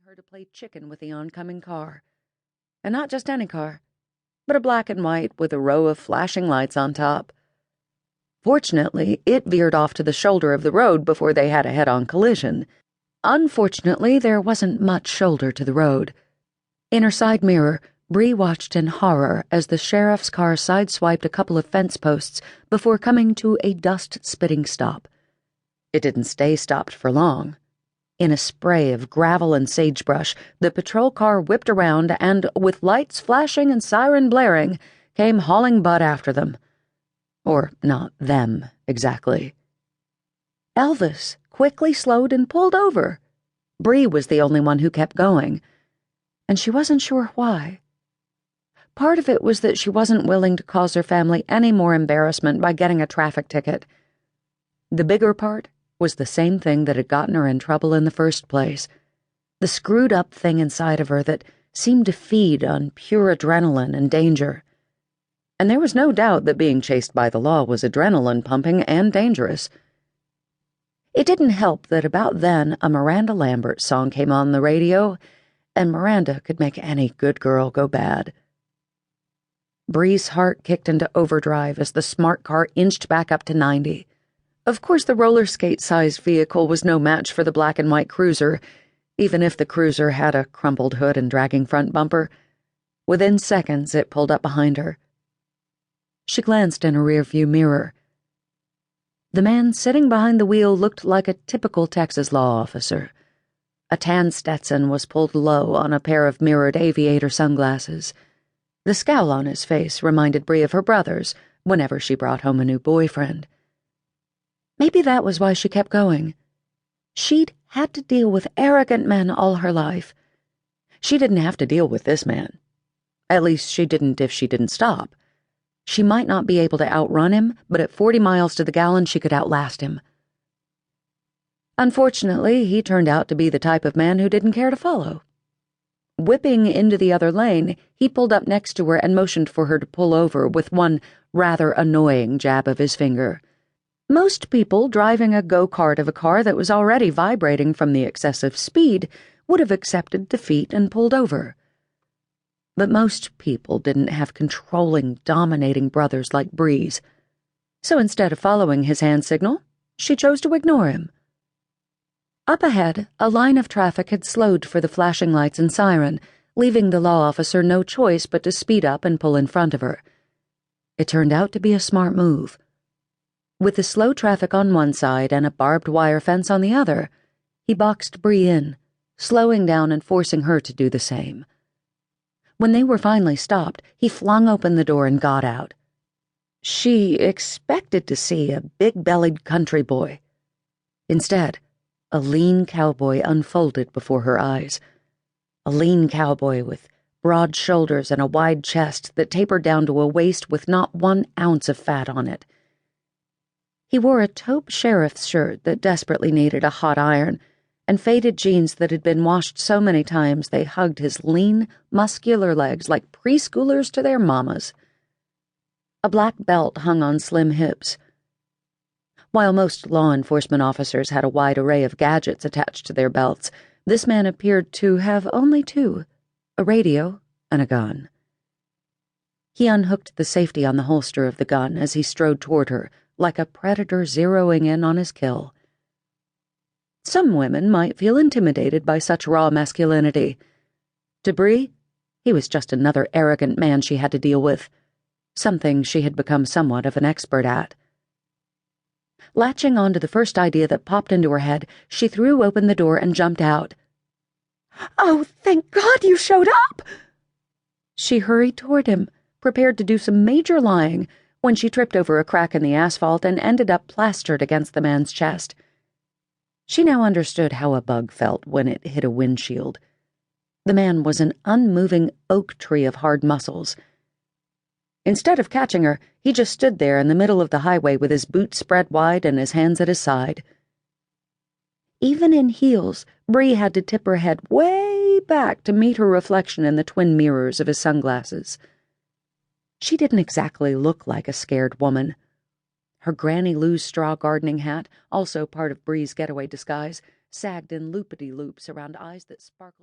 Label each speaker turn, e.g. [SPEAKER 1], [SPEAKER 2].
[SPEAKER 1] her to play chicken with the oncoming car. And not just any car, but a black and white with a row of flashing lights on top. Fortunately, it veered off to the shoulder of the road before they had a head-on collision. Unfortunately, there wasn't much shoulder to the road. In her side mirror, Bree watched in horror as the sheriff's car sideswiped a couple of fence posts before coming to a dust-spitting stop. It didn't stay stopped for long. In a spray of gravel and sagebrush, the patrol car whipped around and, with lights flashing and siren blaring, came hauling butt after them. Or not them, exactly. Elvis quickly slowed and pulled over. Bree was the only one who kept going, and she wasn't sure why. Part of it was that she wasn't willing to cause her family any more embarrassment by getting a traffic ticket. The bigger part was the same thing that had gotten her in trouble in the first place, the screwed-up thing inside of her that seemed to feed on pure adrenaline and danger. And there was no doubt that being chased by the law was adrenaline-pumping and dangerous. It didn't help that about then a Miranda Lambert song came on the radio, and Miranda could make any good girl go bad. Bree's heart kicked into overdrive as the smart car inched back up to 90. Of course, the roller skate-sized vehicle was no match for the black and white cruiser, even if the cruiser had a crumpled hood and dragging front bumper. Within seconds, it pulled up behind her. She glanced in her rearview mirror. The man sitting behind the wheel looked like a typical Texas law officer. A tan Stetson was pulled low on a pair of mirrored aviator sunglasses. The scowl on his face reminded Bree of her brother's whenever she brought home a new boyfriend. Maybe that was why she kept going. She'd had to deal with arrogant men all her life. She didn't have to deal with this man. At least she didn't if she didn't stop. She might not be able to outrun him, but at 40 miles to the gallon she could outlast him. Unfortunately, he turned out to be the type of man who didn't care to follow. Whipping into the other lane, he pulled up next to her and motioned for her to pull over with one rather annoying jab of his finger. Most people driving a go-kart of a car that was already vibrating from the excessive speed would have accepted defeat and pulled over. But most people didn't have controlling, dominating brothers like Bree's. So instead of following his hand signal, she chose to ignore him. Up ahead, a line of traffic had slowed for the flashing lights and siren, leaving the law officer no choice but to speed up and pull in front of her. It turned out to be a smart move. With the slow traffic on one side and a barbed wire fence on the other, he boxed Bree in, slowing down and forcing her to do the same. When they were finally stopped, he flung open the door and got out. She expected to see a big-bellied country boy. Instead, a lean cowboy unfolded before her eyes. A lean cowboy with broad shoulders and a wide chest that tapered down to a waist with not 1 ounce of fat on it. He wore a taupe sheriff's shirt that desperately needed a hot iron, and faded jeans that had been washed so many times they hugged his lean, muscular legs like preschoolers to their mamas. A black belt hung on slim hips. While most law enforcement officers had a wide array of gadgets attached to their belts, this man appeared to have only 2, a radio and a gun. He unhooked the safety on the holster of the gun as he strode toward her, like a predator zeroing in on his kill. Some women might feel intimidated by such raw masculinity. To Bree, he was just another arrogant man she had to deal with, something she had become somewhat of an expert at. Latching onto the first idea that popped into her head, she threw open the door and jumped out. "Oh, thank God you showed up!" She hurried toward him, prepared to do some major lying, when she tripped over a crack in the asphalt and ended up plastered against the man's chest. She now understood how a bug felt when it hit a windshield. The man was an unmoving oak tree of hard muscles. Instead of catching her, he just stood there in the middle of the highway with his boots spread wide and his hands at his side. Even in heels, Bree had to tip her head way back to meet her reflection in the twin mirrors of his sunglasses. She didn't exactly look like a scared woman. Her Granny Lou's straw gardening hat, also part of Bree's getaway disguise, sagged in loopity-loops around eyes that sparkled.